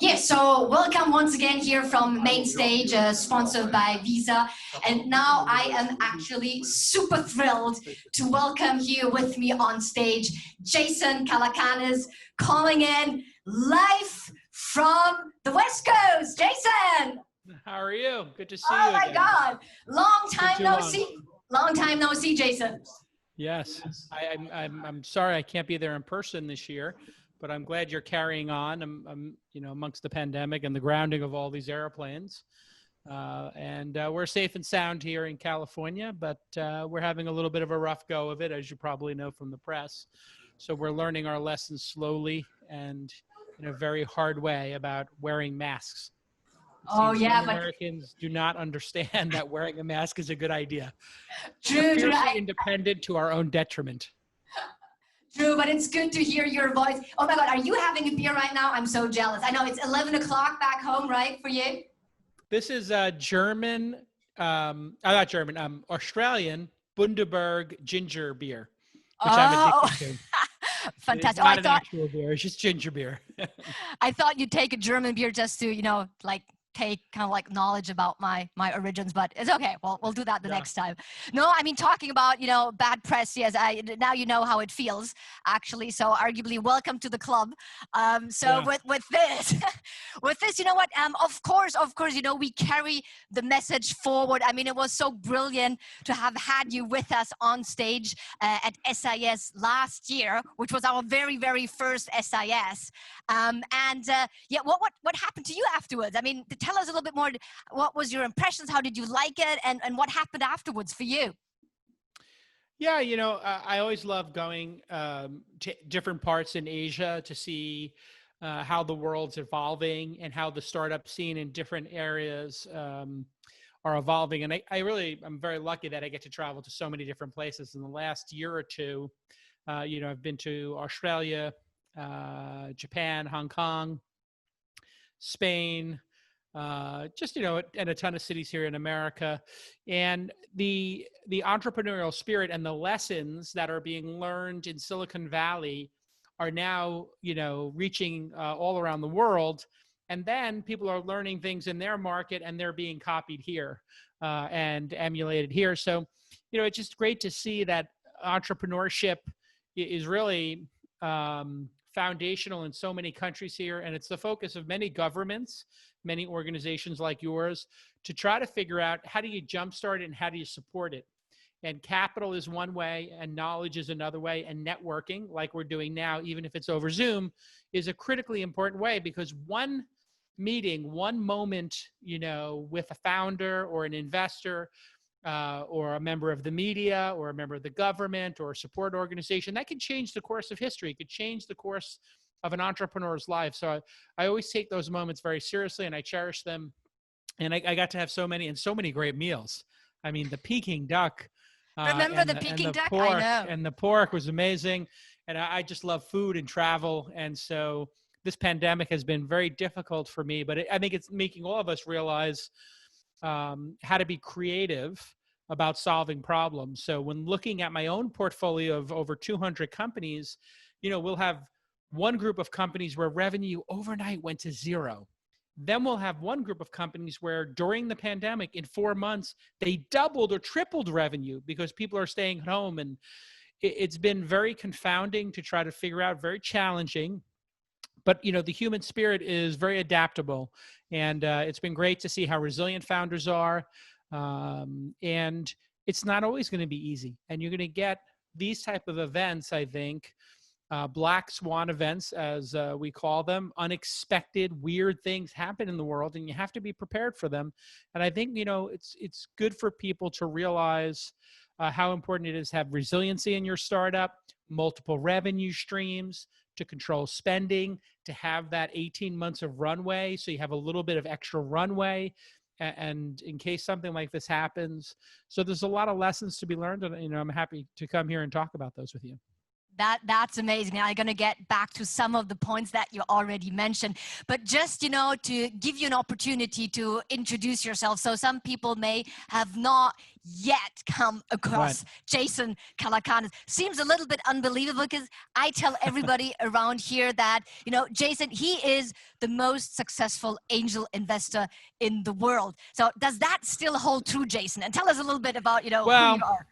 Yes, so welcome once again here from Main Stage, sponsored by Visa. And now I am actually super thrilled to welcome here with me on stage, Jason Calacanis, calling in live from the West Coast. Jason! How are you? Good to see you again. Oh my God, long time no see, Jason. Yes, I'm sorry I can't be there in person this year, but I'm glad you're carrying on. I'm amongst the pandemic and the grounding of all these airplanes, and we're safe and sound here in California, but we're having a little bit of a rough go of it, as you probably know from the press. So we're learning our lessons slowly and in a very hard way about wearing masks. Oh yeah, but Americans do not understand that wearing a mask is a good idea. True, fiercely independent to our own detriment. True, but it's good to hear your voice. Oh my God, are you having a beer right now? I'm so jealous. I know it's 11 o'clock back home, right, for you? This is German, not German, Australian Bundaberg ginger beer, which I'm addicted to. Fantastic. It's not an actual beer, it's just ginger beer. I thought you'd take a German beer just to, take kind of like knowledge about my origins, but it's okay. We'll do that the next time. No, I mean, talking about, bad press. Yes. Now you know how it feels actually. So arguably welcome to the club. With this, you know what? Of course, we carry the message forward. I mean, it was so brilliant to have had you with us on stage at SIS last year, which was our very, very first SIS. What happened to you afterwards? I mean, tell us a little bit more. What was your impressions? How did you like it? And what happened afterwards for you? Yeah, I always love going to different parts in Asia to see how the world's evolving and how the startup scene in different areas are evolving. And I'm very lucky that I get to travel to so many different places. In the last year or two, I've been to Australia, Japan, Hong Kong, Spain, and a ton of cities here in America. And the entrepreneurial spirit and the lessons that are being learned in Silicon Valley are now, reaching all around the world. And then people are learning things in their market and they're being copied here and emulated here. So, it's just great to see that entrepreneurship is really foundational in so many countries here. And it's the focus of many governments, many organizations like yours, to try to figure out how do you jumpstart it and how do you support it. And capital is one way and knowledge is another way, and networking, like we're doing now, even if it's over Zoom, is a critically important way, because one meeting, one moment, with a founder or an investor or a member of the media or a member of the government or a support organization, that could change the course of history. It could change the course of an entrepreneur's life. So I always take those moments very seriously and I cherish them. And I got to have so many great meals. I mean, the Peking duck. Remember the Peking duck? I know. And the pork was amazing. And I just love food and travel. And so this pandemic has been very difficult for me, but I think it's making all of us realize how to be creative about solving problems. So when looking at my own portfolio of over 200 companies, we'll have one group of companies where revenue overnight went to zero. Then we'll have one group of companies where during the pandemic, in 4 months, they doubled or tripled revenue because people are staying at home. And it's been very confounding to try to figure out, very challenging. But, the human spirit is very adaptable. And it's been great to see how resilient founders are. And it's not always going to be easy. And you're going to get these type of events, I think, black swan events, as we call them. Unexpected, weird things happen in the world, and you have to be prepared for them. And I think, it's good for people to realize how important it is to have resiliency in your startup, multiple revenue streams, to control spending, to have that 18 months of runway, so you have a little bit of extra runway, and in case something like this happens. So there's a lot of lessons to be learned, and I'm happy to come here and talk about those with you. That's amazing. I'm going to get back to some of the points that you already mentioned, but just, to give you an opportunity to introduce yourself. So some people may have not yet come across Jason Calacanis. Seems a little bit unbelievable because I tell everybody around here that, Jason, he is the most successful angel investor in the world. So does that still hold true, Jason? And tell us a little bit about, who you are.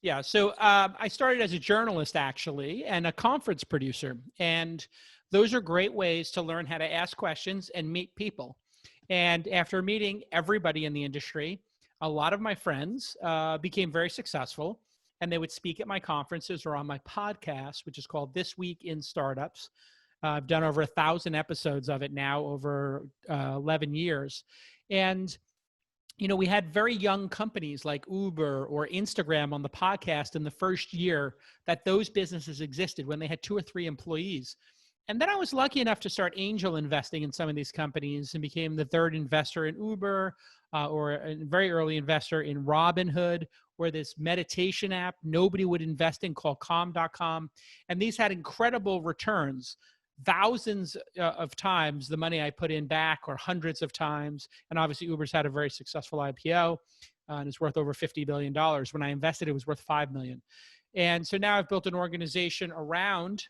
Yeah. So I started as a journalist, actually, and a conference producer. And those are great ways to learn how to ask questions and meet people. And after meeting everybody in the industry, a lot of my friends became very successful, and they would speak at my conferences or on my podcast, which is called This Week in Startups. I've done over 1,000 episodes of it now over 11 years. And we had very young companies like Uber or Instagram on the podcast in the first year that those businesses existed, when they had 2 or 3 employees. And then I was lucky enough to start angel investing in some of these companies and became the 3rd investor in Uber, or a very early investor in Robinhood, or this meditation app nobody would invest in called Calm.com. And these had incredible returns. Thousands of times the money I put in back, or hundreds of times. And obviously Uber's had a very successful IPO and it's worth over $50 billion. When I invested, it was worth $5 million. And so now I've built an organization around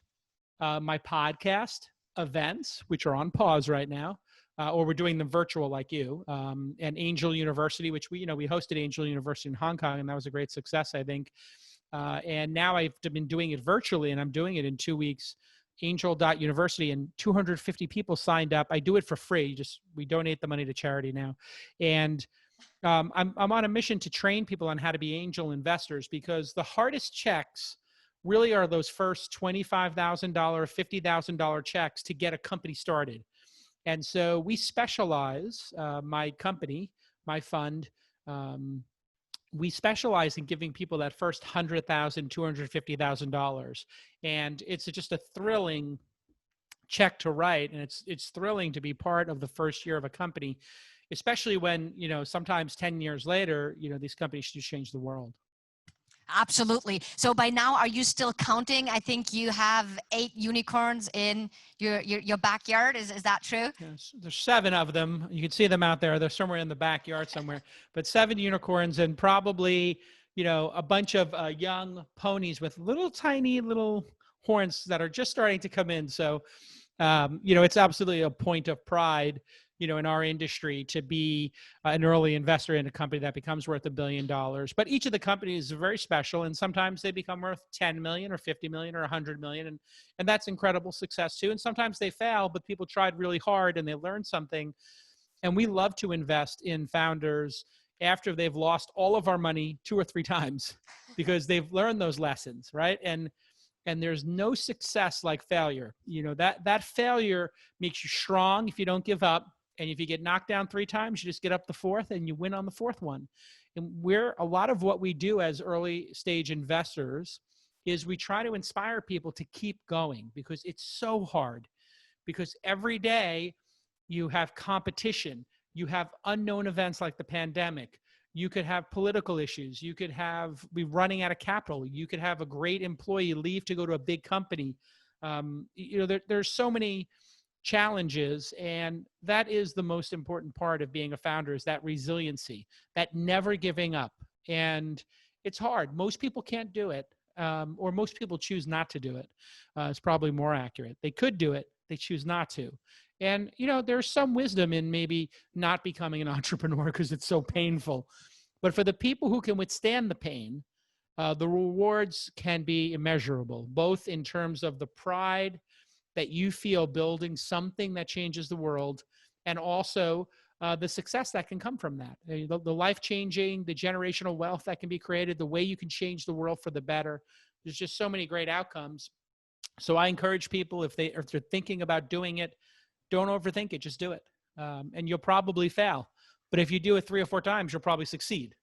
my podcast events, which are on pause right now, or we're doing them virtual like you, and Angel University, which we hosted Angel University in Hong Kong, and that was a great success, I think. And now I've been doing it virtually, and I'm doing it in 2 weeks. Angel.University, and 250 people signed up. I do it for free. We donate the money to charity now. And I'm on a mission to train people on how to be angel investors, because the hardest checks really are those first $25,000, $50,000 checks to get a company started. And so we specialize, my company, my fund, we specialize in giving people that first $100,000, $250,000. And it's just a thrilling check to write. And it's thrilling to be part of the first year of a company, especially when, sometimes 10 years later, these companies do change the world. Absolutely. So by now, are you still counting? I think you have 8 unicorns in your backyard. Is that true? Yes, there's 7 of them. You can see them out there. They're somewhere in the backyard somewhere. But 7 unicorns, and probably, a bunch of young ponies with tiny little horns that are just starting to come in. So, it's absolutely a point of pride, in our industry, to be an early investor in a company that becomes worth $1 billion. But each of the companies is very special, and sometimes they become worth 10 million or 50 million or 100 million. And that's incredible success too. And sometimes they fail, but people tried really hard and they learned something. And we love to invest in founders after they've lost all of our money 2 or 3 times, because they've learned those lessons, right? And there's no success like failure. That failure makes you strong if you don't give up. And if you get knocked down 3 times, you just get up the 4th and you win on the 4th one. And a lot of what we do as early stage investors is we try to inspire people to keep going, because it's so hard. Because every day you have competition, you have unknown events like the pandemic. You could have political issues. You could be running out of capital. You could have a great employee leave to go to a big company. There's so many challenges, and that is the most important part of being a founder, is that resiliency, that never giving up. And it's hard. Most people can't do it, or most people choose not to do it. It's probably more accurate. They could do it, they choose not to. And there's some wisdom in maybe not becoming an entrepreneur because it's so painful. But for the people who can withstand the pain, the rewards can be immeasurable, both in terms of the pride that you feel building something that changes the world, and also the success that can come from that. The life-changing, the generational wealth that can be created, the way you can change the world for the better. There's just so many great outcomes. So I encourage people, if they're thinking about doing it, don't overthink it, just do it. And you'll probably fail. But if you do it 3 or 4 times, you'll probably succeed.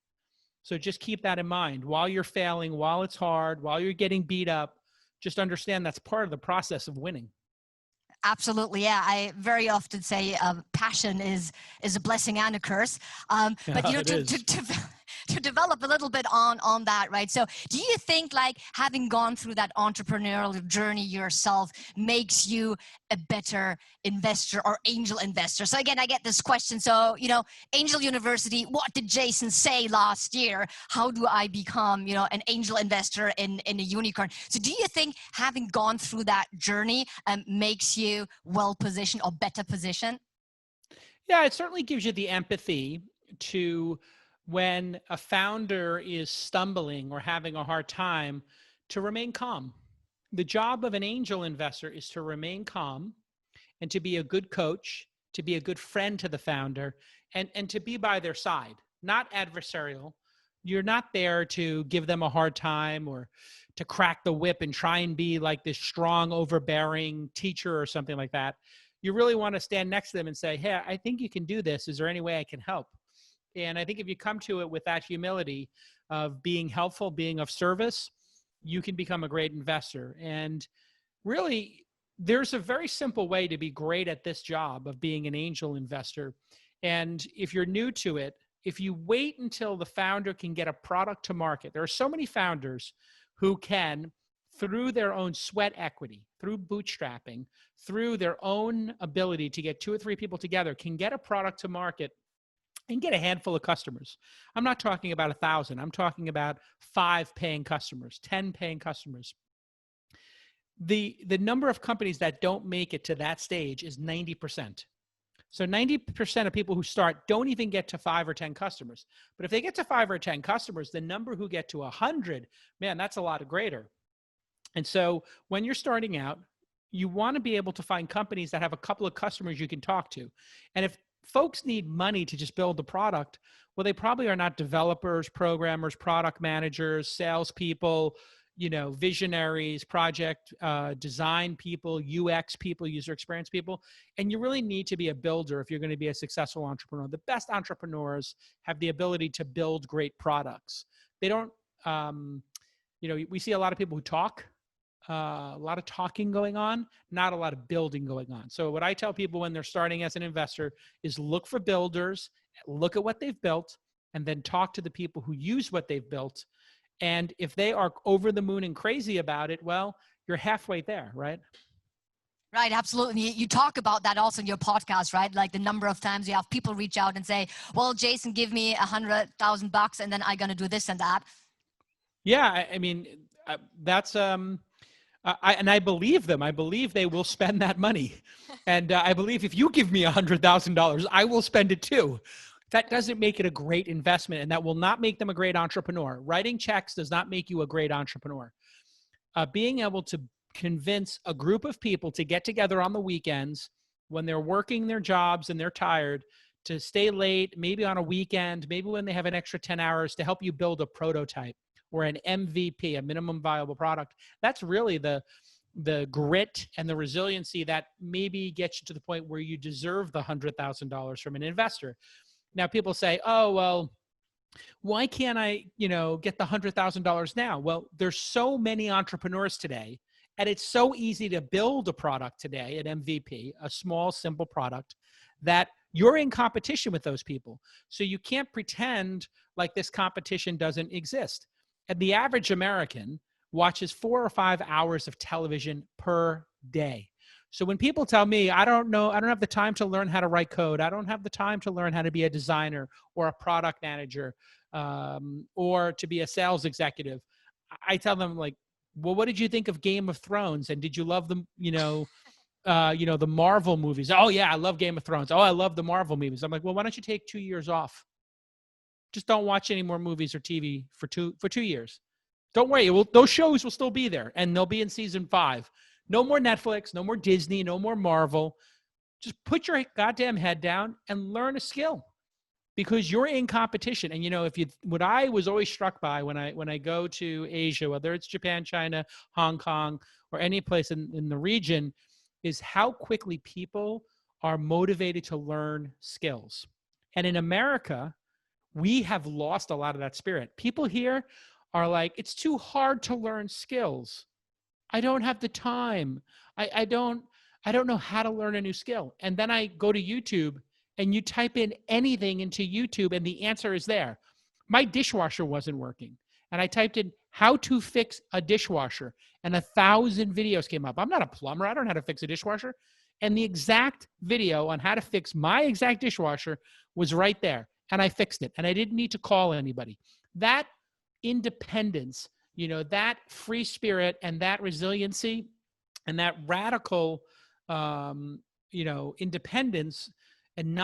So just keep that in mind. While you're failing, while it's hard, while you're getting beat up, just understand that's part of the process of winning. Absolutely, yeah. I very often say passion is a blessing and a curse. But to to develop a little bit on that, right? So do you think like having gone through that entrepreneurial journey yourself makes you a better investor or angel investor? So again, I get this question. So, Angel University, what did Jason say last year? How do I become, an angel investor in a unicorn? So do you think having gone through that journey makes you well positioned or better positioned? Yeah, it certainly gives you the empathy to when a founder is stumbling or having a hard time to remain calm. The job of an angel investor is to remain calm and to be a good coach, to be a good friend to the founder, and to be by their side, not adversarial. You're not there to give them a hard time or to crack the whip and try and be like this strong, overbearing teacher or something like that. You really want to stand next to them and say, hey, I think you can do this. Is there any way I can help? And I think if you come to it with that humility of being helpful, being of service, you can become a great investor. And really, there's a very simple way to be great at this job of being an angel investor. And if you're new to it, if you wait until the founder can get a product to market, there are so many founders who can, through their own sweat equity, through bootstrapping, through their own ability to get 2 or 3 people together, can get a product to market and get a handful of customers. I'm not talking about 1,000. I'm talking about 5 paying customers, 10 paying customers. The number of companies that don't make it to that stage is 90%. So 90% of people who start don't even get to 5 or 10 customers. But if they get to 5 or 10 customers, the number who get to 100, man, that's a lot greater. And so when you're starting out, you want to be able to find companies that have a couple of customers you can talk to. And if folks need money to just build the product, well, they probably are not developers, programmers, product managers, salespeople, visionaries, project design people, UX people, user experience people. And you really need to be a builder if you're going to be a successful entrepreneur. The best entrepreneurs have the ability to build great products. They don't, we see a lot of people who talk, a lot of talking going on, not a lot of building going on. So what I tell people when they're starting as an investor is look for builders, look at what they've built, and then talk to the people who use what they've built. And if they are over the moon and crazy about it, well, you're halfway there, right? Right, absolutely. You talk about that also in your podcast, right? Like the number of times you have people reach out and say, well, Jason, give me $100,000 and then I'm going to do this and that. Yeah, I mean, that's, I believe them. I believe they will spend that money. And I believe if you give me $100,000, I will spend it too. That doesn't make it a great investment, and that will not make them a great entrepreneur. Writing checks does not make you a great entrepreneur. Being able to convince a group of people to get together on the weekends when they're working their jobs and they're tired, to stay late, maybe on a weekend, maybe when they have an extra 10 hours to help you build a prototype or an MVP, a minimum viable product. That's really the grit and the resiliency that maybe gets you to the point where you deserve the $100,000 from an investor. Now people say, oh, well, why can't I, get the $100,000 now? Well, there's so many entrepreneurs today, and it's so easy to build a product today, an MVP, a small, simple product, that you're in competition with those people. So you can't pretend like this competition doesn't exist. And the average American watches 4 or 5 hours of television per day. So when people tell me, I don't have the time to learn how to write code, I don't have the time to learn how to be a designer or a product manager, or to be a sales executive, I tell them like, well, what did you think of Game of Thrones? And did you love the Marvel movies? Oh yeah, I love Game of Thrones. Oh, I love the Marvel movies. I'm like, well, why don't you take 2 years off? Just don't watch any more movies or TV for 2 years. Don't worry, those shows will still be there, and they'll be in season 5. No more Netflix, no more Disney, no more Marvel. Just put your goddamn head down and learn a skill, because you're in competition. And what I was always struck by when I go to Asia, whether it's Japan, China, Hong Kong, or any place in the region, is how quickly people are motivated to learn skills. And in America, we have lost a lot of that spirit. People here are like, it's too hard to learn skills. I don't have the time. I don't know how to learn a new skill. And then I go to YouTube, and you type in anything into YouTube and the answer is there. My dishwasher wasn't working. And I typed in how to fix a dishwasher, and 1,000 videos came up. I'm not a plumber. I don't know how to fix a dishwasher. And the exact video on how to fix my exact dishwasher was right there. And I fixed it. And I didn't need to call anybody. That independence, that free spirit and that resiliency and that radical, independence and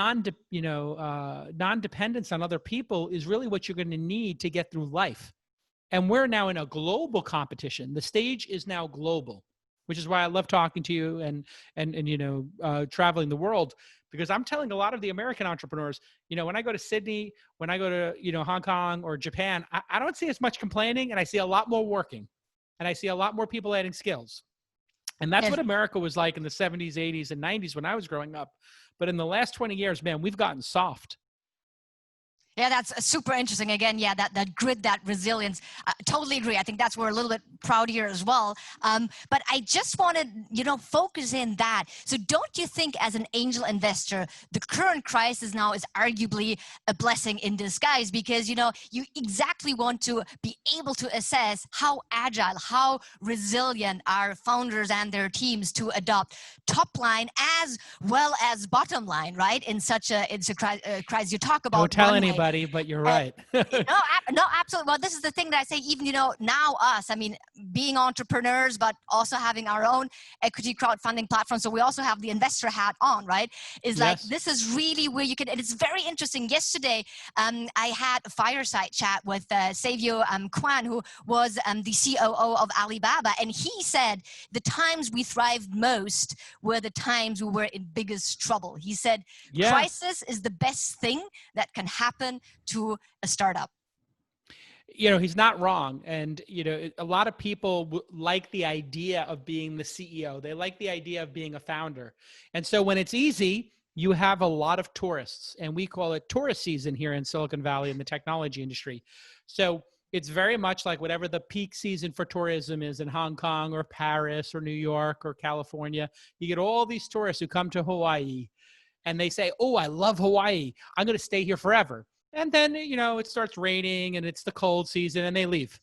non-dependence on other people is really what you're going to need to get through life. And we're now in a global competition. The stage is now global, which is why I love talking to you and traveling the world, because I'm telling a lot of the American entrepreneurs, when I go to Sydney, when I go to, Hong Kong or Japan, I don't see as much complaining, and I see a lot more working, and I see a lot more people adding skills. And that's what America was like in the 70s, 80s, and 90s when I was growing up. But in the last 20 years, man, we've gotten soft. Yeah, that's super interesting. Again, yeah, that grit, that resilience. Totally agree. I think that's where we're a little bit proud here as well. But I just want to, focus in that. So don't you think as an angel investor, the current crisis now is arguably a blessing in disguise? Because, you exactly want to be able to assess how agile, how resilient are founders and their teams to adopt top line as well as bottom line, right? In such a crisis. You talk about Don't tell anybody, but you're right. No, absolutely. Well, this is the thing that I say, even, now us, I mean, being entrepreneurs, but also having our own equity crowdfunding platform. So we also have the investor hat on, right? Is like, this is really where you can, and it's very interesting. Yesterday, I had a fireside chat with Savio Kwan, who was the COO of Alibaba. And he said, the times we thrived most were the times we were in biggest trouble. He said, crisis is the best thing that can happen to a startup. He's not wrong. And, a lot of people like the idea of being the CEO. They like the idea of being a founder. And so when it's easy, you have a lot of tourists, and we call it tourist season here in Silicon Valley in the technology industry. So it's very much like whatever the peak season for tourism is in Hong Kong or Paris or New York or California. You get all these tourists who come to Hawaii and they say, oh, I love Hawaii. I'm going to stay here forever. And then, it starts raining and it's the cold season and they leave.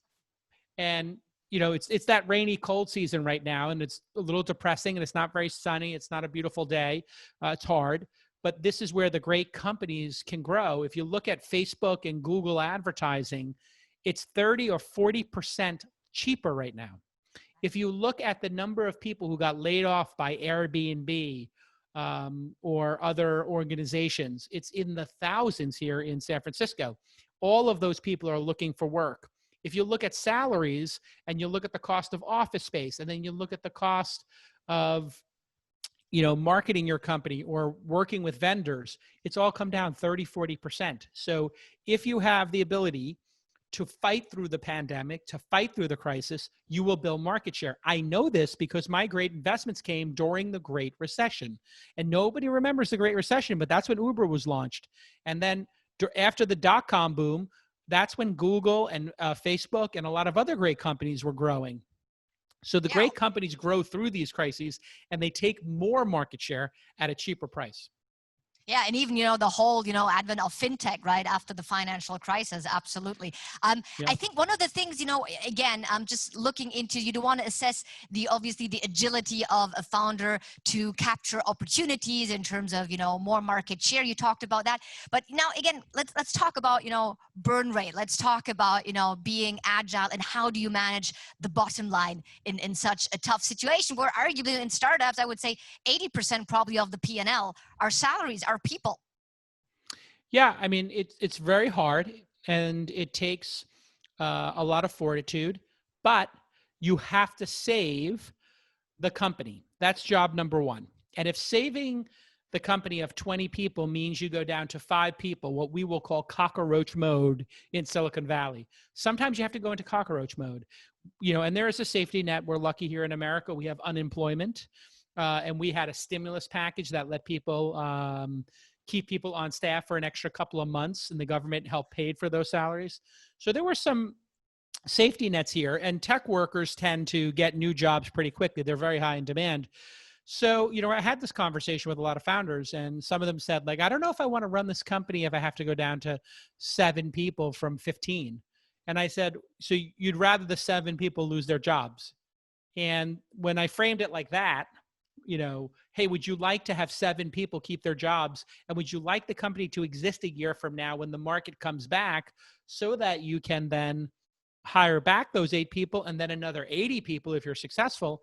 And, it's that rainy, cold season right now. And it's a little depressing and it's not very sunny. It's not a beautiful day. It's hard. But this is where the great companies can grow. If you look at Facebook and Google advertising, it's 30 or 40% cheaper right now. If you look at the number of people who got laid off by Airbnb, or other organizations, it's in the thousands here in San Francisco. All of those people are looking for work. If you look at salaries and you look at the cost of office space, and then you look at the cost of, marketing your company or working with vendors, it's all come down 30, 40%. So if you have the ability to fight through the pandemic, to fight through the crisis, you will build market share. I know this because my great investments came during the Great Recession. And nobody remembers the Great Recession, but that's when Uber was launched. And then after the dot-com boom, that's when Google and Facebook and a lot of other great companies were growing. So the great companies grow through these crises, and they take more market share at a cheaper price. Yeah, and even, the whole, advent of fintech, right, after the financial crisis, absolutely. I think one of the things, again, just looking into, you do want to assess obviously the agility of a founder to capture opportunities in terms of, more market share. You talked about that. But now, again, let's talk about, burn rate. Let's talk about, being agile and how do you manage the bottom line in such a tough situation where arguably in startups, I would say 80% probably of the P&L are salaries, are people. Yeah, I mean, it's very hard, and it takes a lot of fortitude, but you have to save the company. That's job number one. And if saving the company of 20 people means you go down to 5 people, what we will call cockroach mode in Silicon Valley, sometimes you have to go into cockroach mode. And there is a safety net. We're lucky here in America. We have unemployment. And we had a stimulus package that let people keep people on staff for an extra couple of months, and the government helped pay for those salaries. So there were some safety nets here, and tech workers tend to get new jobs pretty quickly. They're very high in demand. So, I had this conversation with a lot of founders, and some of them said, like, I don't know if I want to run this company if I have to go down to 7 people from 15. And I said, so you'd rather the 7 people lose their jobs? And when I framed it like that, hey, would you like to have 7 people keep their jobs? And would you like the company to exist a year from now when the market comes back so that you can then hire back those 8 people and then another 80 people if you're successful?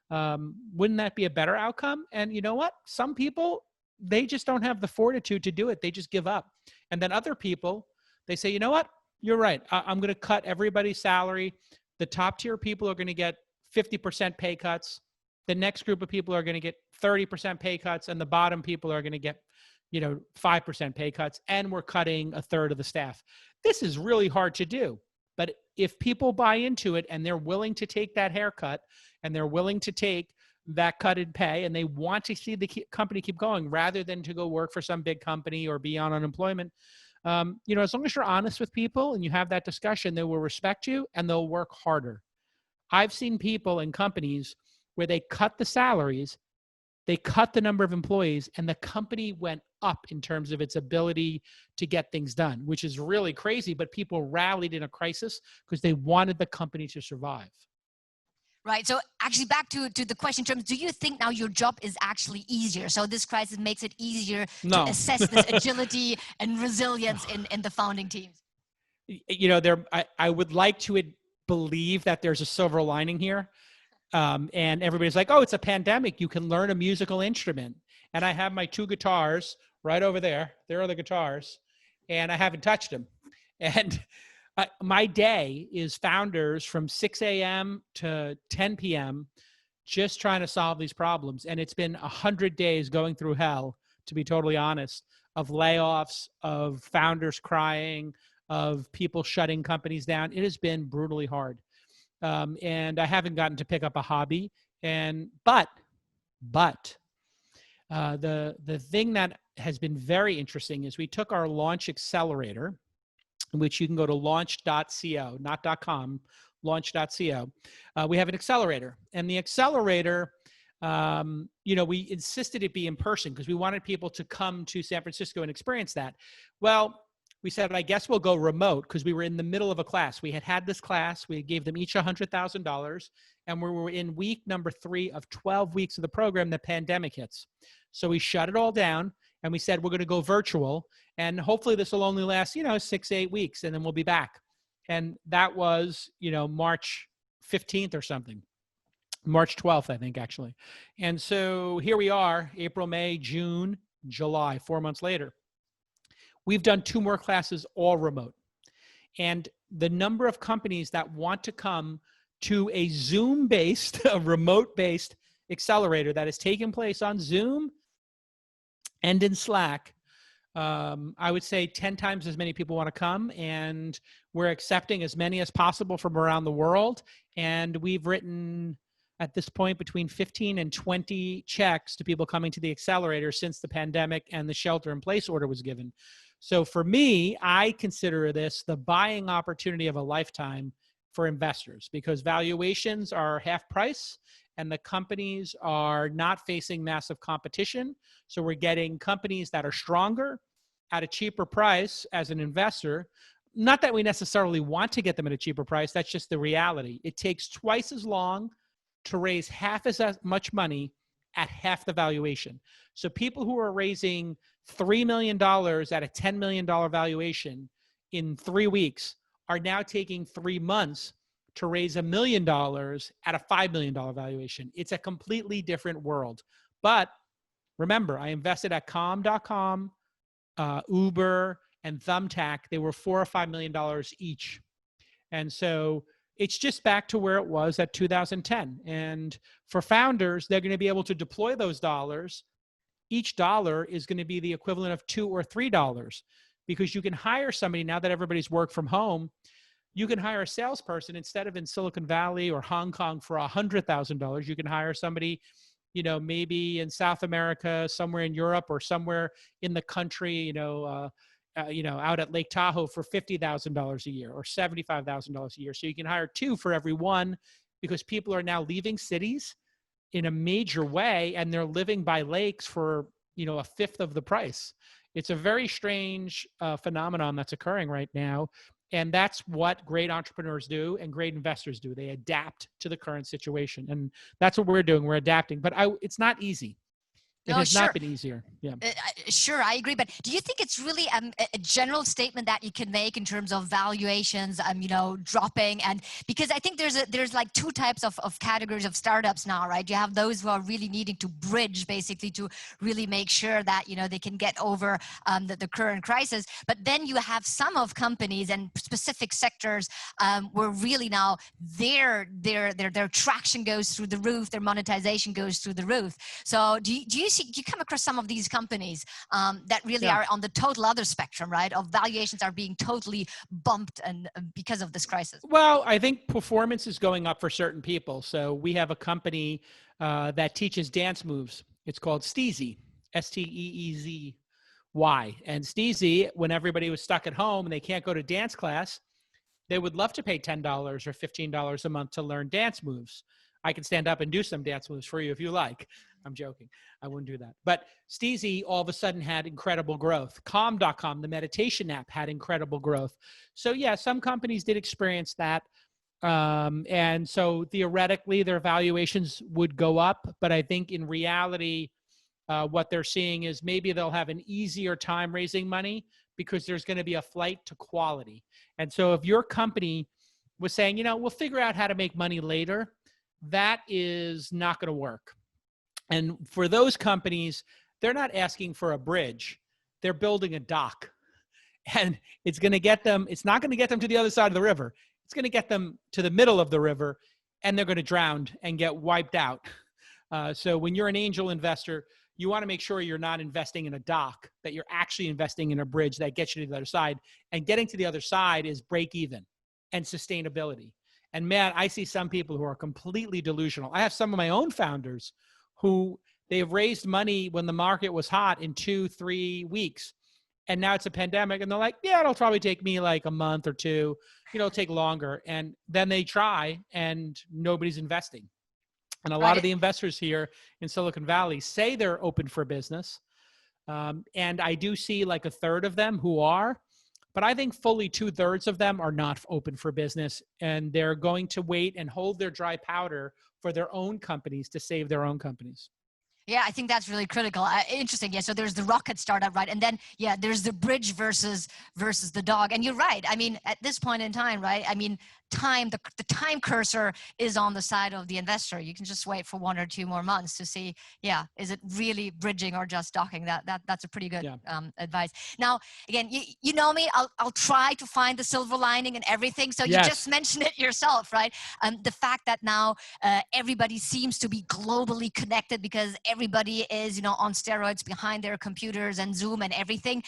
Wouldn't that be a better outcome? And you know what? Some people, they just don't have the fortitude to do it. They just give up. And then other people, they say, you know what? You're right. I'm going to cut everybody's salary. The top tier people are going to get 50% pay cuts. The next group of people are going to get 30% pay cuts, and the bottom people are going to get, 5% pay cuts, and we're cutting a third of the staff. This is really hard to do. But if people buy into it and they're willing to take that haircut and they're willing to take that cut in pay and they want to see the company keep going rather than to go work for some big company or be on unemployment, as long as you're honest with people and you have that discussion, they will respect you and they'll work harder. I've seen people in companies where they cut the salaries, they cut the number of employees, and the company went up in terms of its ability to get things done, which is really crazy, but people rallied in a crisis because they wanted the company to survive. Right. So actually back to the question in terms, do you think now your job is actually easier? So this crisis makes it easier to assess this agility and resilience in the founding teams? I would like to believe that there's a silver lining here. And everybody's like, oh, it's a pandemic. You can learn a musical instrument. And I have my 2 guitars right over there. There are the guitars. And I haven't touched them. And my day is founders from 6 a.m. to 10 p.m. just trying to solve these problems. And it's been 100 days going through hell, to be totally honest, of layoffs, of founders crying, of people shutting companies down. It has been brutally hard. And I haven't gotten to pick up a hobby. But the thing that has been very interesting is we took our launch accelerator, which you can go to launch.co, not .com, launch.co. We have an accelerator, and the accelerator, we insisted it be in person because we wanted people to come to San Francisco and experience that. Well, we said, I guess we'll go remote because we were in the middle of a class. We had this class. We gave them each $100,000, and we were in week number 3 of 12 weeks of the program. The pandemic hits. So we shut it all down, and we said, we're going to go virtual, and hopefully this will only last, 6 to 8 weeks, and then we'll be back. And that was, March 15th or something. March 12th, I think, actually. And so here we are, April, May, June, July, 4 months later. We've done 2 more classes, all remote. And the number of companies that want to come to a Zoom-based, a remote-based accelerator that is taking place on Zoom and in Slack, I would say 10 times as many people want to come, and we're accepting as many as possible from around the world. And we've written, at this point, between 15 and 20 checks to people coming to the accelerator since the pandemic and the shelter-in-place order was given. So for me, I consider this the buying opportunity of a lifetime for investors because valuations are half price and the companies are not facing massive competition. So we're getting companies that are stronger at a cheaper price as an investor. Not that we necessarily want to get them at a cheaper price. That's just the reality. It takes twice as long to raise half as much money at half the valuation. So people who are raising $3 million at a $10 million valuation in 3 weeks are now taking 3 months to raise $1 million at a $5 million valuation. It's a completely different world. But remember, I invested at Calm.com, Uber, and Thumbtack. They were $4 or $5 million each. And so it's just back to where it was at 2010. And for founders, they're going to be able to deploy those dollars. Each dollar is going to be the equivalent of $2 or $3 because you can hire somebody now that everybody's worked from home. You can hire a salesperson instead of in Silicon Valley or Hong Kong for $100,000. You can hire somebody, maybe in South America, somewhere in Europe or somewhere in the country, out at Lake Tahoe for $50,000 a year or $75,000 a year. So you can hire 2 for every 1 because people are now leaving cities in a major way, and they're living by lakes for, a fifth of the price. It's a very strange phenomenon that's occurring right now. And that's what great entrepreneurs do and great investors do. They adapt to the current situation. And that's what we're doing. We're adapting. But it's not easy. It No, has not sure. been easier. Yeah. Sure, I agree. But do you think it's really a general statement that you can make in terms of valuations, dropping? And because I think there's like two types of categories of startups now, right? You have those who are really needing to bridge, basically, to really make sure that they can get over the current crisis. But then you have some of companies and specific sectors where really now their traction goes through the roof, their monetization goes through the roof. So do you come across some of these companies that really are on the total other spectrum, right? Of valuations are being totally bumped and because of this crisis. Well, I think performance is going up for certain people. So we have a company that teaches dance moves. It's called Steezy, Steezy. And Steezy, when everybody was stuck at home and they can't go to dance class, they would love to pay $10 or $15 a month to learn dance moves. I can stand up and do some dance moves for you if you like. I'm joking. I wouldn't do that. But Steezy all of a sudden had incredible growth. Calm.com, the meditation app, had incredible growth. So yeah, some companies did experience that. And so theoretically, their valuations would go up. But I think in reality, what they're seeing is maybe they'll have an easier time raising money because there's going to be a flight to quality. And so if your company was saying, we'll figure out how to make money later, that is not going to work. And for those companies, they're not asking for a bridge. They're building a dock. And it's not going to get them to the other side of the river. It's going to get them to the middle of the river, and they're going to drown and get wiped out. So when you're an angel investor, you want to make sure you're not investing in a dock, that you're actually investing in a bridge that gets you to the other side. And getting to the other side is break even and sustainability. And man, I see some people who are completely delusional. I have some of my own founders who they've raised money when the market was hot in 2-3 weeks. And now it's a pandemic and they're like, yeah, it'll probably take me like a month or two, it'll take longer. And then they try and nobody's investing. And a lot of the investors here in Silicon Valley say they're open for business. And I do see like a third of them who are, but I think fully 2/3 of them are not open for business. And they're going to wait and hold their dry powder for their own companies to save their own companies. Yeah, I think that's really critical. Interesting. Yeah. So there's the rocket startup, right? And then, yeah, there's the bridge versus the dog. And you're right. I mean, at this point in time, right? I mean, the time cursor is on the side of the investor. You can just wait for 1 or 2 more months to see, yeah, is it really bridging or just docking? That's a pretty good advice. Now, again, you know me, I'll try to find the silver lining in everything. So you just mentioned it yourself, right? The fact that now everybody seems to be globally connected because everybody is, on steroids behind their computers and Zoom and everything.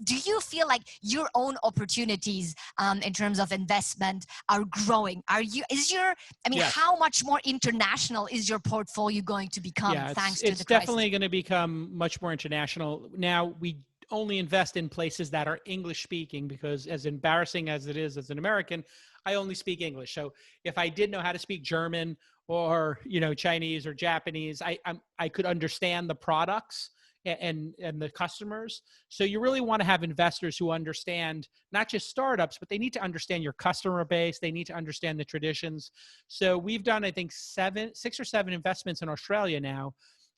Do you feel like your own opportunities in terms of investment are growing? How much more international is your portfolio going to become thanks to the crisis? It's definitely going to become much more international. Now, we only invest in places that are English speaking because as embarrassing as it is as an American, I only speak English. So if I did know how to speak German or, Chinese or Japanese, I could understand the products and the customers. So you really want to have investors who understand not just startups, but they need to understand your customer base. They need to understand the traditions. So we've done, I think, 6 or 7 investments in Australia now.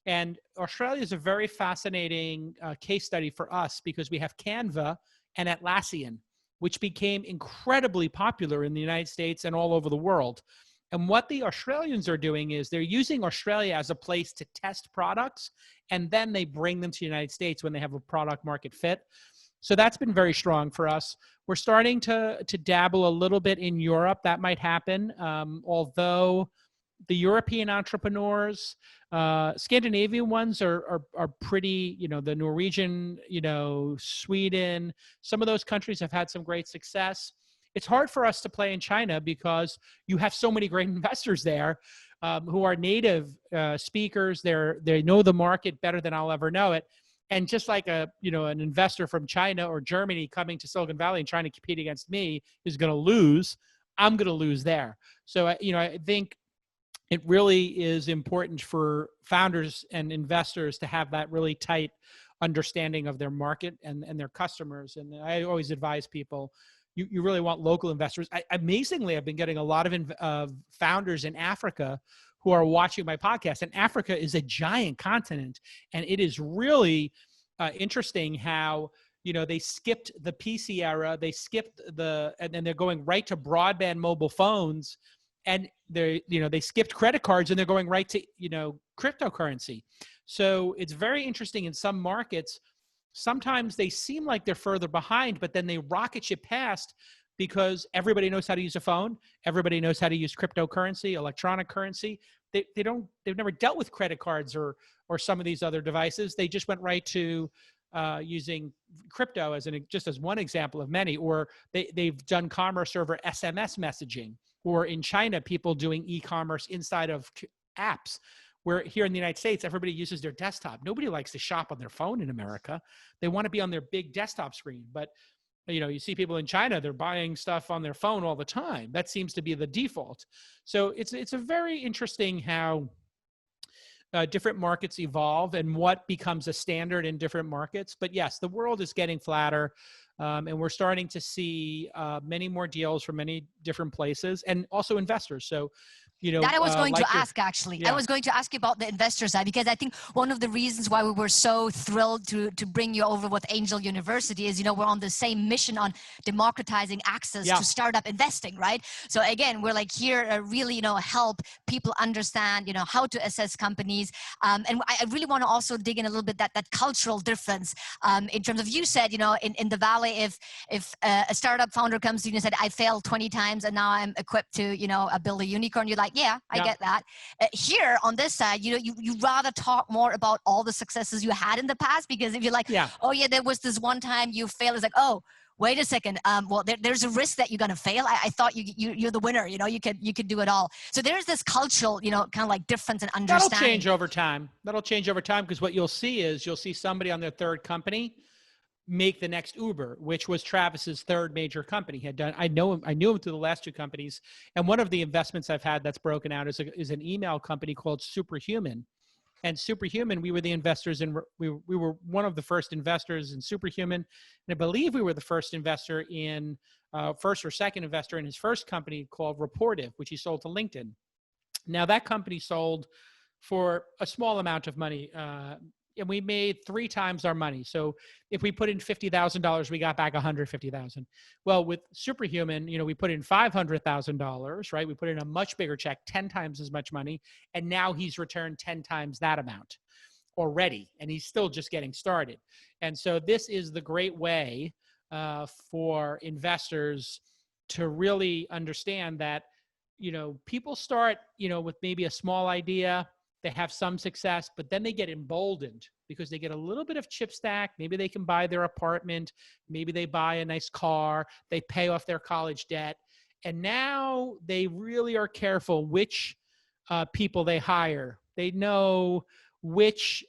And Australia is a very fascinating case study for us because we have Canva and Atlassian, which became incredibly popular in the United States and all over the world. And what the Australians are doing is they're using Australia as a place to test products, and then they bring them to the United States when they have a product market fit. So that's been very strong for us. We're starting to dabble a little bit in Europe. That might happen, although the European entrepreneurs, Scandinavian ones are pretty, the Norwegian, Sweden, some of those countries have had some great success. It's hard for us to play in China because you have so many great investors there who are native speakers. They know the market better than I'll ever know it. And just like an investor from China or Germany coming to Silicon Valley and trying to compete against me is going to lose, I'm going to lose there. So, I think it really is important for founders and investors to have that really tight understanding of their market and their customers. And I always advise people, you really want local investors. Amazingly, I've been getting a lot of founders in Africa who are watching my podcast. And Africa is a giant continent. And it is really interesting how, they skipped the PC era, they skipped and then they're going right to broadband mobile phones. And they skipped credit cards and they're going right to, cryptocurrency. So it's very interesting in some markets. Sometimes they seem like they're further behind, but then they rocket ship past because everybody knows how to use a phone. Everybody knows how to use cryptocurrency, electronic currency. They've never dealt with credit cards or some of these other devices. They just went right to using crypto just as one example of many, or they've done commerce over SMS messaging, or in China, people doing e-commerce inside of apps. Where here in the United States, everybody uses their desktop. Nobody likes to shop on their phone in America. They want to be on their big desktop screen. But, you see people in China, they're buying stuff on their phone all the time. That seems to be the default. So it's a very interesting how different markets evolve and what becomes a standard in different markets. But yes, the world is getting flatter. And we're starting to see many more deals from many different places, and also investors. So, that I was going to ask, actually. Yeah. I was going to ask you about the investor side, because I think one of the reasons why we were so thrilled to bring you over with Angel University is, we're on the same mission on democratizing access to startup investing, right? So again, we're like here really, help people understand, how to assess companies. And I really want to also dig in a little bit that cultural difference in terms of, you said, in the Valley, if a startup founder comes to you and said, I failed 20 times and now I'm equipped to, build a unicorn, you're like, yeah, I get that. Here on this side, you rather talk more about all the successes you had in the past, because if you're like, oh yeah, there was this one time you failed, it's like, oh, wait a second. Well, there's a risk that you're gonna fail. I thought you're the winner. You could do it all. So there's this cultural, kind of like difference in understanding. That'll change over time. Because what you'll see somebody on their third company make the next Uber, which was Travis's third major company. I knew him through the last two companies. And one of the investments I've had that's broken out is an email company called Superhuman. And Superhuman, we were the investors in, we were one of the first investors in Superhuman. And I believe we were the first investor in, first or second investor in his first company called Reportive, which he sold to LinkedIn. Now that company sold for a small amount of money, and we made 3 times our money. So if we put in $50,000, we got back $150,000. Well, with Superhuman, we put in $500,000, right? We put in a much bigger check, 10 times as much money. And now he's returned 10 times that amount already. And he's still just getting started. And so this is the great way for investors to really understand that, people start, with maybe a small idea. They have some success, but then they get emboldened because they get a little bit of chip stack. Maybe they can buy their apartment. Maybe they buy a nice car. They pay off their college debt. And now they really are careful which people they hire. They know which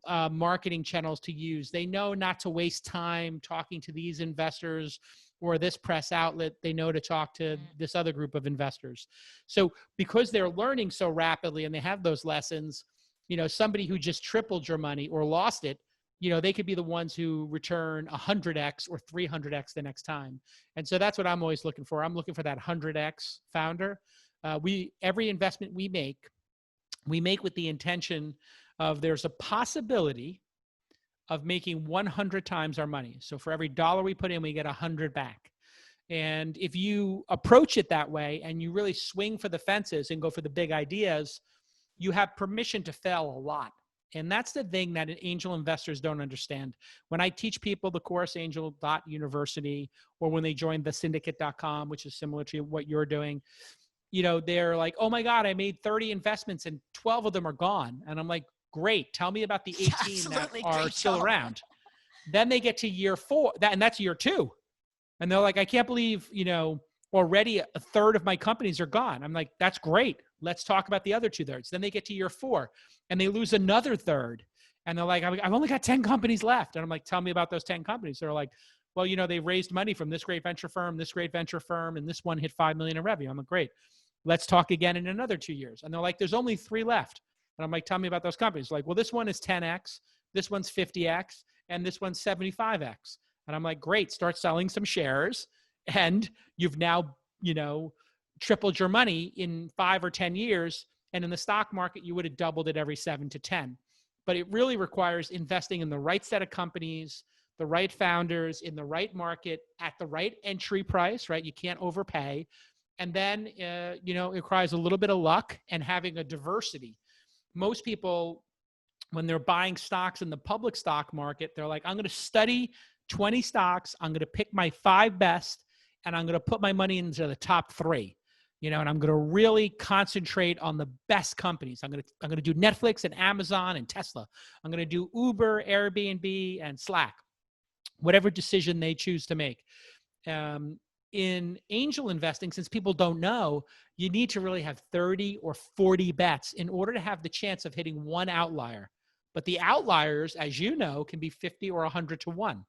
marketing channels to use. They know not to waste time talking to these investors or this press outlet. They know to talk to this other group of investors. So because they're learning so rapidly and they have those lessons, somebody who just tripled your money or lost it, they could be the ones who return 100x or 300x the next time. And so that's what I'm always looking for. I'm looking for that 100x founder. Every investment we make with the intention of there's a possibility of making 100 times our money. So for every dollar we put in, we get 100 back. And if you approach it that way and you really swing for the fences and go for the big ideas, you have permission to fail a lot. And that's the thing that angel investors don't understand. When I teach people the course angel.university, or when they join thesyndicate.com, which is similar to what you're doing, they're like, oh my God, I made 30 investments and 12 of them are gone. And I'm like, great. Tell me about the 18 that are still around. Then they get to year 4, and that's year 2. And they're like, I can't believe, already a third of my companies are gone. I'm like, that's great. Let's talk about the other 2/3. Then they get to year 4 and they lose another third. And they're like, I've only got 10 companies left. And I'm like, tell me about those 10 companies. They're like, well, they raised money from this great venture firm, and this one hit $5 million in revenue. I'm like, great. Let's talk again in another 2 years. And they're like, there's only 3 left. And I'm like, tell me about those companies. Like, well, this one is 10x, this one's 50x, and this one's 75x. And I'm like, great, start selling some shares. And you've now, tripled your money in 5 or 10 years. And in the stock market, you would have doubled it every 7 to 10. But it really requires investing in the right set of companies, the right founders, in the right market, at the right entry price, right? You can't overpay. And then, it requires a little bit of luck and having a diversity. Most people, when they're buying stocks in the public stock market, they're like, I'm going to study 20 stocks. I'm going to pick my 5 best, and I'm going to put my money into the top 3. And I'm going to really concentrate on the best companies. I'm going to do Netflix and Amazon and Tesla. I'm going to do Uber, Airbnb, and Slack, whatever decision they choose to make. In angel investing, since people don't know, you need to really have 30 or 40 bets in order to have the chance of hitting one outlier. But the outliers, as you know, can be 50 or 100 to 1.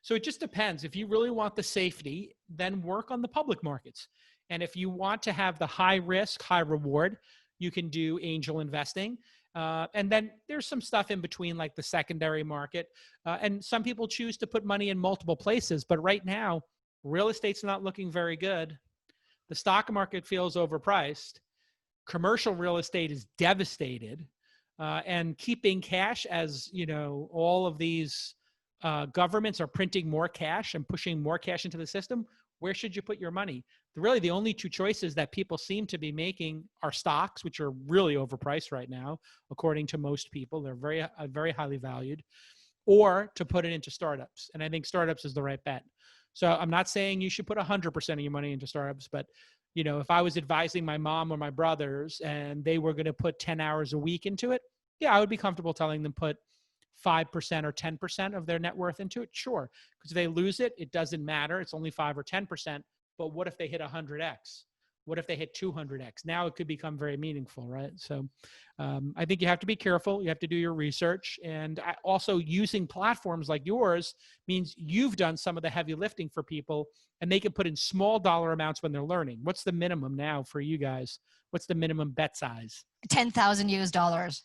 So it just depends. If you really want the safety, then work on the public markets. And if you want to have the high risk, high reward, you can do angel investing. And then there's some stuff in between, like the secondary market. And some people choose to put money in multiple places. But right now, real estate's not looking very good. The stock market feels overpriced. Commercial real estate is devastated. And keeping cash, as all of these governments are printing more cash and pushing more cash into the system, where should you put your money? Really, the only 2 choices that people seem to be making are stocks, which are really overpriced right now, according to most people. They're very, very highly valued, or to put it into startups. And I think startups is the right bet. So I'm not saying you should put 100% of your money into startups, but if I was advising my mom or my brothers and they were going to put 10 hours a week into it, yeah, I would be comfortable telling them put 5% or 10% of their net worth into it. Sure. Because if they lose it, it doesn't matter. It's only 5 or 10%. But what if they hit 100x? What if they hit 200x? Now it could become very meaningful, right? So I think you have to be careful. You have to do your research. And also using platforms like yours means you've done some of the heavy lifting for people, and they can put in small dollar amounts when they're learning. What's the minimum now for you guys? What's the minimum bet size? 10,000 US dollars.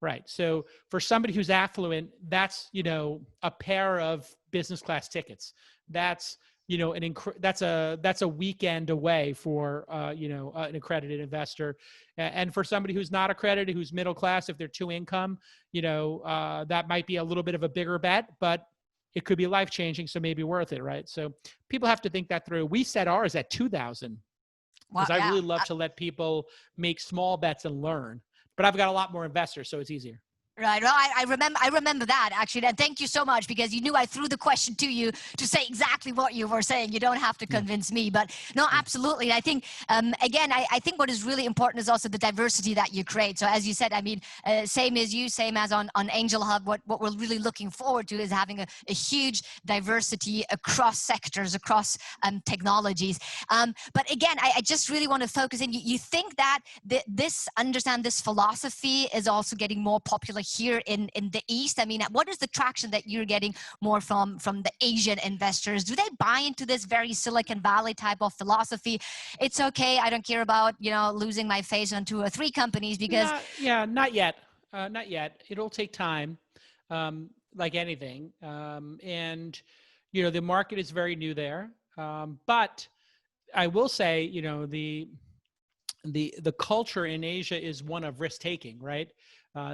Right. So for somebody who's affluent, that's, a pair of business class tickets. That's, that's a weekend away for, an accredited investor. And for somebody who's not accredited, who's middle class, if they're 2 income, that might be a little bit of a bigger bet, but it could be life changing. So maybe worth it. Right. So people have to think that through. We set ours at 2,000 because I really love to let people make small bets and learn. But I've got a lot more investors, so it's easier. Right. Well, I remember that actually. And thank you so much, because you knew I threw the question to you to say exactly what you were saying. You don't have to convince me, but no, absolutely. I think, again, I think what is really important is also the diversity that you create. So as you said, I mean, same as you, same as on AngelHub, what we're really looking forward to is having a huge diversity across sectors, across technologies. But again, I just really want to focus in. You think that this philosophy is also getting more popular here in the East? I mean, what is the traction that you're getting more from the Asian investors? Do they buy into this very Silicon Valley type of philosophy? It's okay, I don't care about, losing my face on 2 or 3 companies because... Not yet. Not yet. It'll take time, like anything. And, the market is very new there. But I will say, the culture in Asia is one of risk-taking, right?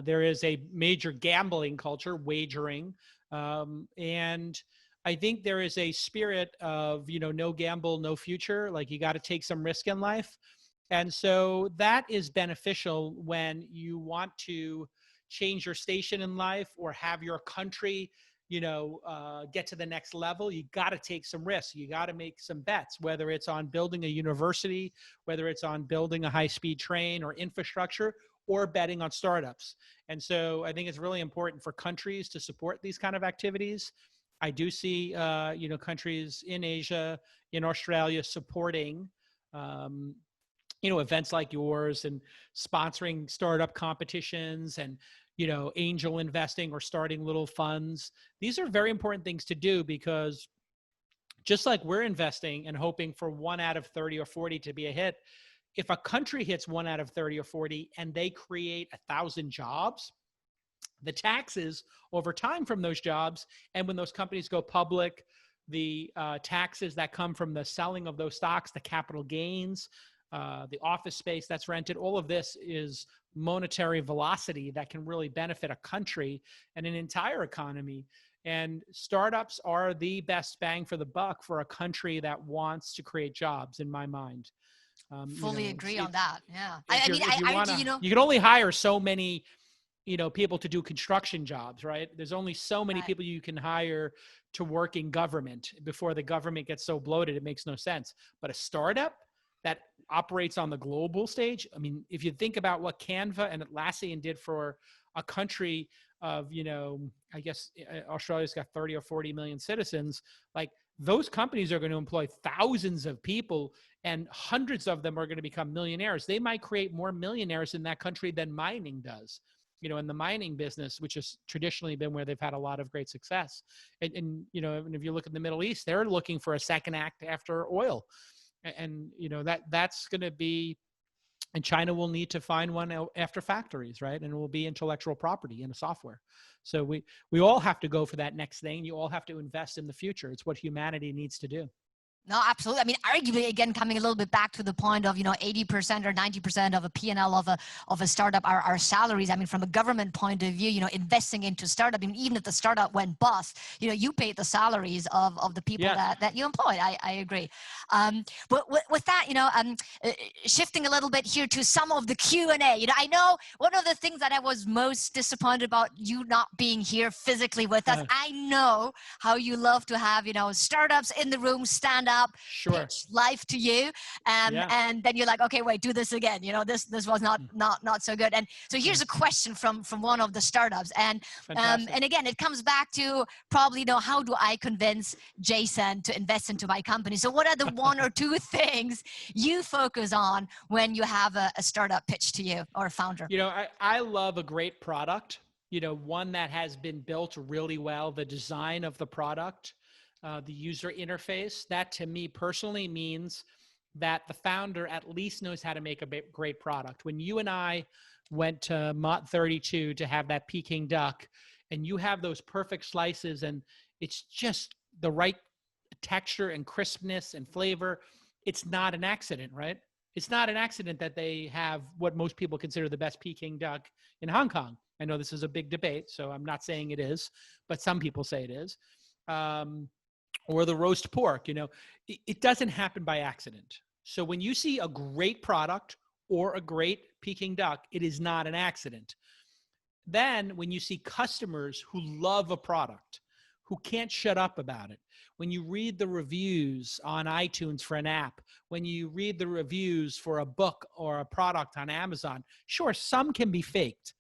There is a major gambling culture, wagering. And I think there is a spirit of, no gamble, no future. Like, you got to take some risk in life. And so that is beneficial when you want to change your station in life or have your country, get to the next level. You got to take some risks. You got to make some bets, whether it's on building a university, whether it's on building a high-speed train or infrastructure, or betting on startups. And so I think it's really important for countries to support these kind of activities. I do see, countries in Asia, in Australia supporting, events like yours and sponsoring startup competitions and, angel investing or starting little funds. These are very important things to do, because just like we're investing and hoping for 1 out of 30 or 40 to be a hit, if a country hits 1 out of 30 or 40 and they create 1,000 jobs, the taxes over time from those jobs, and when those companies go public, the taxes that come from the selling of those stocks, the capital gains, the office space that's rented, all of this is monetary velocity that can really benefit a country and an entire economy. And startups are the best bang for the buck for a country that wants to create jobs, in my mind. Fully agree on that. Yeah. If you want to, You know, you can only hire so many, people to do construction jobs, right? There's only so many right. people you can hire to work in government before the government gets so bloated, it makes no sense. But a startup that operates on the global stage, I mean, if you think about what Canva and Atlassian did for a country of, I guess Australia's got 30 or 40 million citizens, like those companies are going to employ thousands of people and hundreds of them are going to become millionaires. They might create more millionaires in that country than mining does. In the mining business, which has traditionally been where they've had a lot of great success. And if you look at the Middle East, they're looking for a second act after oil. And that's going to be, and China will need to find one after factories, right? And it will be intellectual property and a software. So we all have to go for that next thing. You all have to invest in the future. It's what humanity needs to do. No, absolutely. I mean, arguably, again, coming a little bit back to the point of, 80% or 90% of a P&L of a startup are salaries. I mean, from a government point of view, investing into startup, I mean, even if the startup went bust, you paid the salaries of the people that you employed. I agree. But with that, shifting a little bit here to some of the Q&A, I know one of the things that I was most disappointed about you not being here physically with us, I know how you love to have, startups in the room, stand up, sure, pitch life to you, and then you're like, okay, wait, do this again. This was not so good. And so here's a question from one of the startups, and again, it comes back to probably, how do I convince Jason to invest into my company? So what are the one or two things you focus on when you have a startup pitch to you or a founder? I love a great product, one that has been built really well, the design of the product, the user interface. That to me personally means that the founder at least knows how to make a great product. When you and I went to Mott 32 to have that Peking duck, and you have those perfect slices and it's just the right texture and crispness and flavor, it's not an accident, right? It's not an accident that they have what most people consider the best Peking duck in Hong Kong. I know this is a big debate, so I'm not saying it is, but some people say it is. Or the roast pork, it doesn't happen by accident. So when you see a great product or a great Peking duck, it is not an accident. Then when you see customers who love a product, who can't shut up about it, when you read the reviews on iTunes for an app, when you read the reviews for a book or a product on Amazon, sure, some can be faked,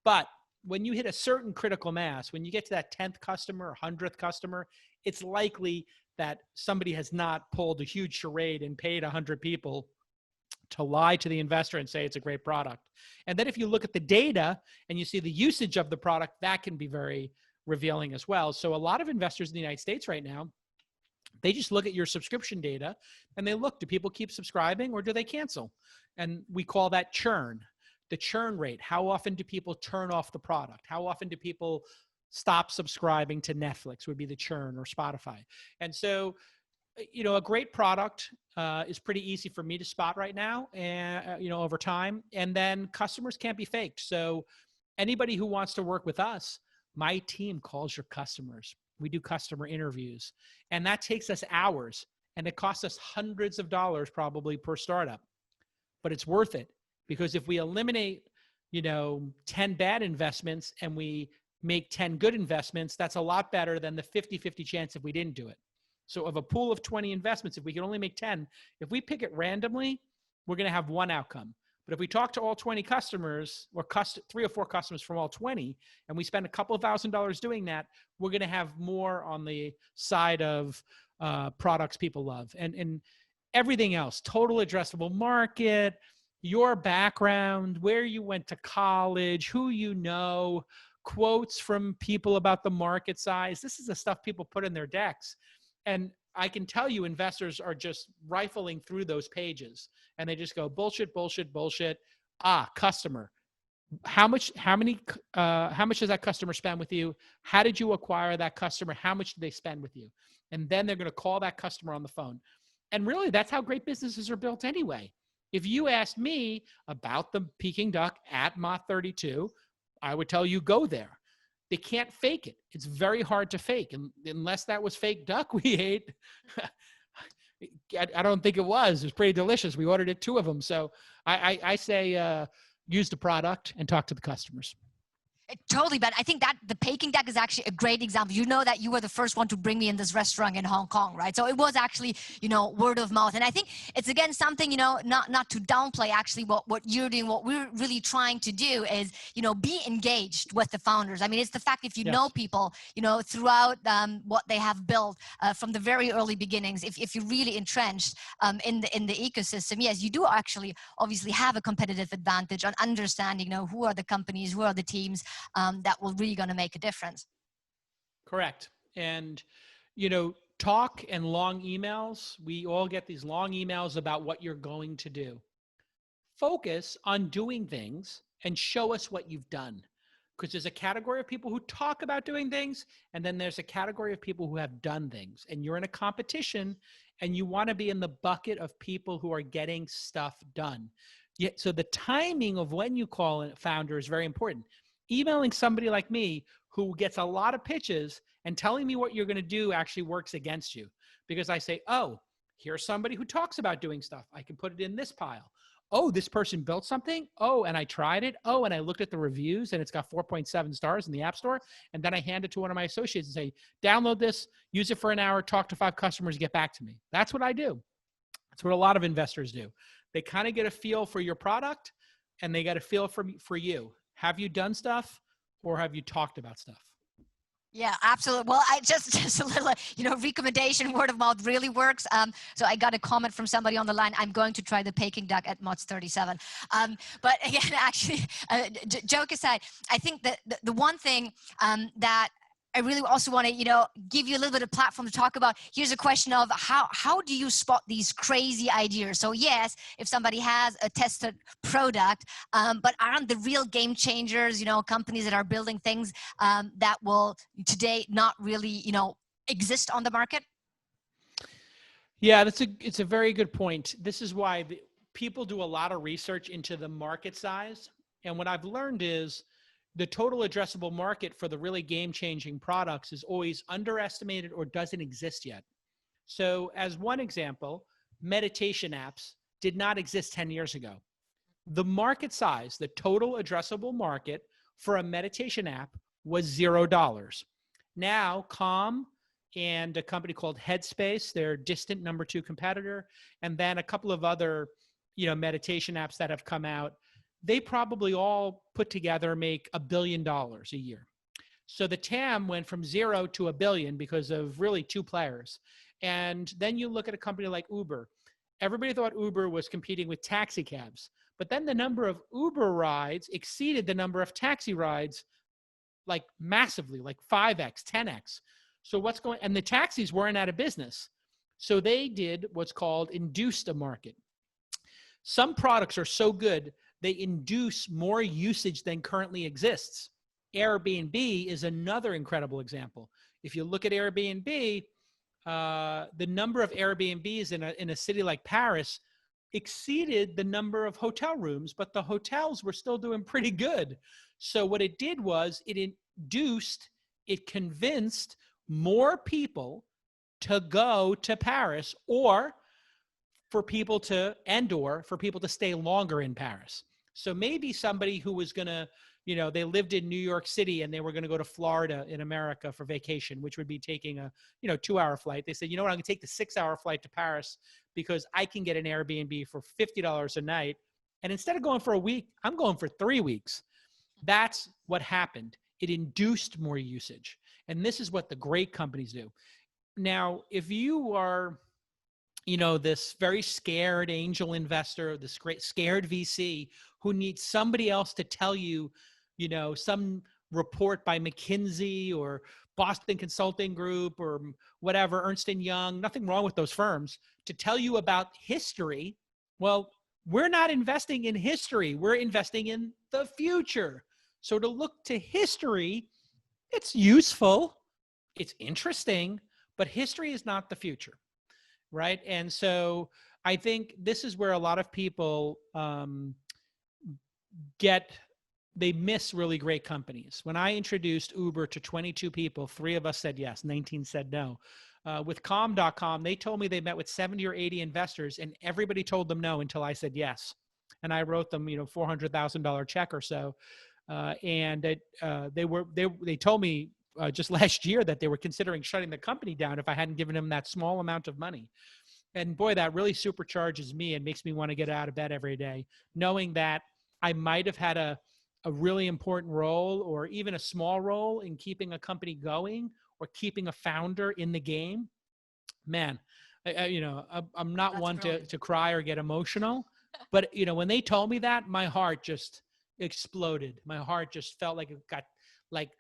but when you hit a certain critical mass, when you get to that 10th customer or 100th customer, it's likely that somebody has not pulled a huge charade and paid 100 people to lie to the investor and say it's a great product. And then if you look at the data and you see the usage of the product, that can be very revealing as well. So a lot of investors in the United States right now, they just look at your subscription data and they look, do people keep subscribing or do they cancel? And we call that churn. The churn rate. How often do people turn off the product? How often do people stop subscribing to Netflix would be the churn, or Spotify. And so, a great product is pretty easy for me to spot right now, and over time. And then customers can't be faked. So anybody who wants to work with us, my team calls your customers. We do customer interviews, and that takes us hours, and it costs us hundreds of dollars probably per startup, but it's worth it. Because if we eliminate, 10 bad investments and we make 10 good investments, that's a lot better than the 50-50 chance if we didn't do it. So of a pool of 20 investments, if we can only make 10, if we pick it randomly, we're going to have one outcome. But if we talk to all 20 customers, or 3 or 4 customers from all 20, and we spend a couple of $1,000s doing that, we're going to have more on the side of products people love. And everything else, total addressable market, your background, where you went to college, who you know, quotes from people about the market size. This is the stuff people put in their decks. And I can tell you investors are just rifling through those pages and they just go bullshit, bullshit, bullshit. Customer. How much does that customer spend with you? How did you acquire that customer? How much did they spend with you? And then they're going to call that customer on the phone. And really, that's how great businesses are built anyway. If you asked me about the Peking duck at Mott 32, I would tell you go there. They can't fake it. It's very hard to fake. And unless that was fake duck we ate, I don't think it was. It was pretty delicious. We ordered it, 2 of them. So I say use the product and talk to the customers. Totally, but I think that the Peking duck is actually a great example. You know that you were the first one to bring me in this restaurant in Hong Kong, right? So it was actually, word of mouth. And I think it's, again, something, not to downplay actually what you're doing. What we're really trying to do is, be engaged with the founders. I mean, it's the fact if you Yes. know people, throughout what they have built from the very early beginnings, if you're really entrenched in the ecosystem, yes, you do actually obviously have a competitive advantage on understanding, who are the companies, who are the teams, that will really going to make a difference. Correct. And, talk and long emails, we all get these long emails about what you're going to do. Focus on doing things and show us what you've done. Because there's a category of people who talk about doing things, and then there's a category of people who have done things. And you're in a competition, and you want to be in the bucket of people who are getting stuff done. So the timing of when you call a founder is very important. Emailing somebody like me who gets a lot of pitches and telling me what you're going to do actually works against you, because I say, oh, here's somebody who talks about doing stuff. I can put it in this pile. Oh, this person built something. Oh, and I tried it. Oh, and I looked at the reviews and it's got 4.7 stars in the App Store. And then I hand it to one of my associates and say, download this, use it for an hour, talk to 5 customers, get back to me. That's what I do. That's what a lot of investors do. They kind of get a feel for your product and they get a feel for you. Have you done stuff or have you talked about stuff? Yeah, absolutely. Well, I just a little, recommendation, word of mouth really works. So I got a comment from somebody on the line. I'm going to try the Peking duck at Mott's 37. But again, actually, joke aside, I think that the one thing that I really also want to, give you a little bit of platform to talk about. Here's a question of how do you spot these crazy ideas? So yes, if somebody has a tested product, but aren't the real game changers, companies that are building things that will today not really, exist on the market? Yeah, it's a very good point. This is why people do a lot of research into the market size. And what I've learned is the total addressable market for the really game-changing products is always underestimated or doesn't exist yet. So as one example, meditation apps did not exist 10 years ago. The market size, the total addressable market for a meditation app was $0. Now, Calm and a company called Headspace, their distant number 2 competitor, and then a couple of other, meditation apps that have come out, they probably all put together make $1 billion a year. So the TAM went from 0 to $1 billion because of really 2 players. And then you look at a company like Uber. Everybody thought Uber was competing with taxi cabs, but then the number of Uber rides exceeded the number of taxi rides like massively, like 5x, 10x. So and the taxis weren't out of business. So they did what's called induced a market. Some products are so good, they induce more usage than currently exists. Airbnb is another incredible example. If you look at Airbnb, the number of Airbnbs in a city like Paris exceeded the number of hotel rooms, but the hotels were still doing pretty good. So what it did was it convinced more people to go to Paris or for people to stay longer in Paris. So maybe somebody who was going to, they lived in New York City and they were going to go to Florida in America for vacation, which would be taking a, 2-hour flight. They said, you know what, I'm going to take the 6-hour flight to Paris because I can get an Airbnb for $50 a night. And instead of going for a week, I'm going for 3 weeks. That's what happened. It induced more usage. And this is what the great companies do. Now, if you are, this very scared angel investor, this great scared VC who needs somebody else to tell you, some report by McKinsey or Boston Consulting Group or whatever, Ernst & Young, nothing wrong with those firms, to tell you about history. Well, we're not investing in history. We're investing in the future. So to look to history, it's useful, it's interesting, but history is not the future, right? And so I think this is where a lot of people they miss really great companies. When I introduced Uber to 22 people, 3 of us said yes, 19 said no. With Calm.com, they told me they met with 70 or 80 investors, and everybody told them no until I said yes. And I wrote them, $400,000 check or so. They told me just last year that they were considering shutting the company down if I hadn't given them that small amount of money. And boy, that really supercharges me and makes me want to get out of bed every day, knowing that I might have had a really important role or even a small role in keeping a company going or keeping a founder in the game. Man, I'm not That's one brilliant. to cry or get emotional, but when they told me that, my heart just exploded. My heart just felt like it got like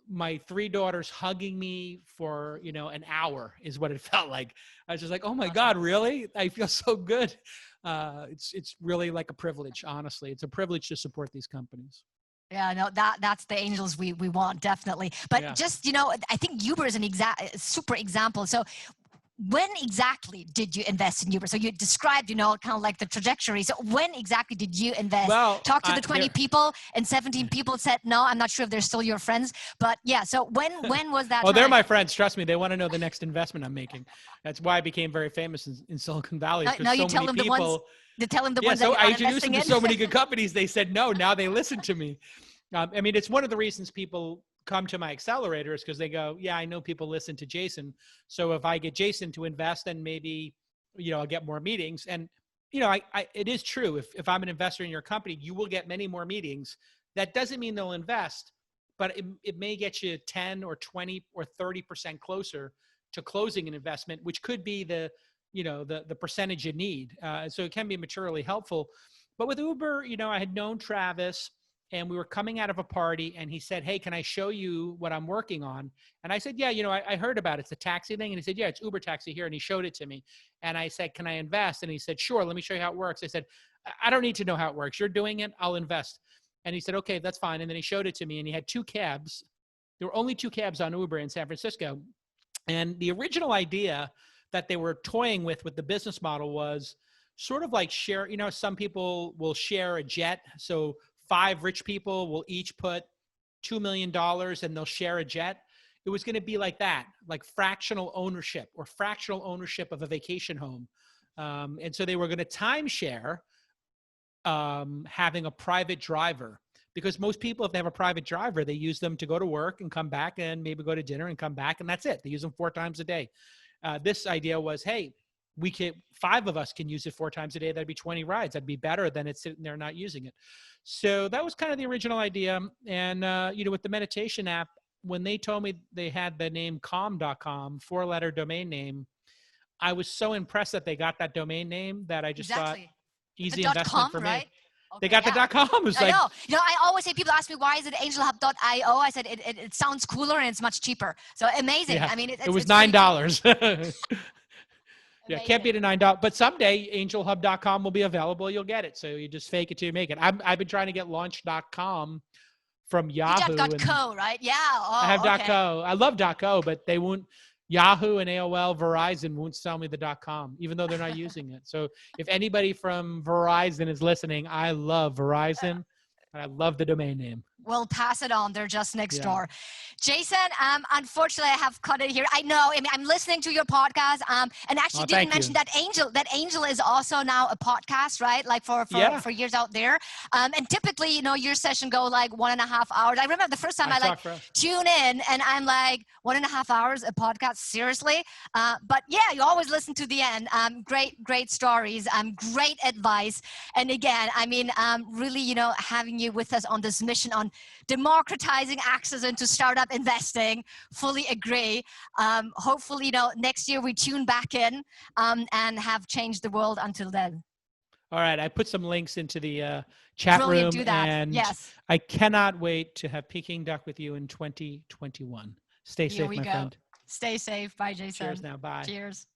my 3 daughters hugging me for, an hour is what it felt like. I was just like, oh my God, really? I feel so good. It's really like a privilege, honestly. It's a privilege to support these companies. Yeah, no, that's the angels we want, definitely. But Yeah. just, I think Uber is an super example. So when exactly did you invest in Uber? So you described, kind of like the trajectory. So when exactly did you invest? Well, Talk to the 20 people and 17 people said no. I'm not sure if they're still your friends, but yeah. So when was that? Oh, time? they're my friends. Trust me. They want to know the next investment I'm making. That's why I became very famous in Silicon Valley. No, you tell them the ones. You tell them the ones that So you're I not introduced them investing to in. so many good companies. They said no. Now they listen to me. It's one of the reasons people come to my accelerators, because they go, yeah, I know people listen to Jason. So if I get Jason to invest, then maybe, I'll get more meetings. And, it is true. If I'm an investor in your company, you will get many more meetings. That doesn't mean they'll invest, but it may get you 10 or 20 or 30% closer to closing an investment, which could be the percentage you need. So it can be materially helpful. But with Uber, I had known Travis, and we were coming out of a party, and he said, hey, can I show you what I'm working on? And I said, yeah, I heard about it. It's a taxi thing. And he said, yeah, it's Uber taxi here. And he showed it to me. And I said, can I invest? And he said, sure, let me show you how it works. I said, I don't need to know how it works. You're doing it, I'll invest. And he said, okay, that's fine. And then he showed it to me, and he had 2 cabs. There were only 2 cabs on Uber in San Francisco. And the original idea that they were toying with the business model was sort of like share, some people will share a jet. So 5 rich people will each put $2 million and they'll share a jet. It was going to be like that, like fractional ownership of a vacation home. And so they were going to timeshare having a private driver, because most people, if they have a private driver, they use them to go to work and come back and maybe go to dinner and come back, and that's it. They use them 4 times a day. This idea was, hey, 5 of us can use it 4 times a day. That'd be 20 rides. That'd be better than it's sitting there not using it. So that was kind of the original idea. And, with the meditation app, when they told me they had the name Calm.com, 4-letter domain name, I was so impressed that they got that domain name that I just thought, easy investment .com, for me. right? Okay, they got the .com. It was I know. I always say, people ask me, why is it AngelHub.io? I said, it sounds cooler and it's much cheaper. So amazing. Yeah. I mean, it was $9. Yeah, Amazing. can't beat a $9. But someday AngelHub.com will be available. You'll get it. So you just fake it till you make it. I've been trying to get Launch.com from Yahoo. You got .co, right? Yeah. Oh, I have okay. .co. I love .co, but they won't. Yahoo and AOL, Verizon won't sell me the .com, even though they're not using it. So if anybody from Verizon is listening, I love Verizon. I love the domain name. We'll pass it on. They're just next door. Jason, unfortunately, I have cut it here. I know. I mean, I'm listening to your podcast. And actually didn't mention that Angel is also now a podcast, right? Like for years out there. And typically, your session go like 1.5 hours. I remember the first time I tune in and I'm like, 1.5 hours, a podcast? Seriously? But yeah, you always listen to the end. Great stories. Great advice. And again, I mean, really, having you with us on this mission on democratizing access into startup investing. Fully agree. Hopefully, next year we tune back in and have changed the world until then. All right. I put some links into the chat room. Do that. And yes. I cannot wait to have Peking Duck with you in 2021. Stay Here safe, we my go. friend. Stay safe. Bye, Jason. Cheers now. Bye. Cheers.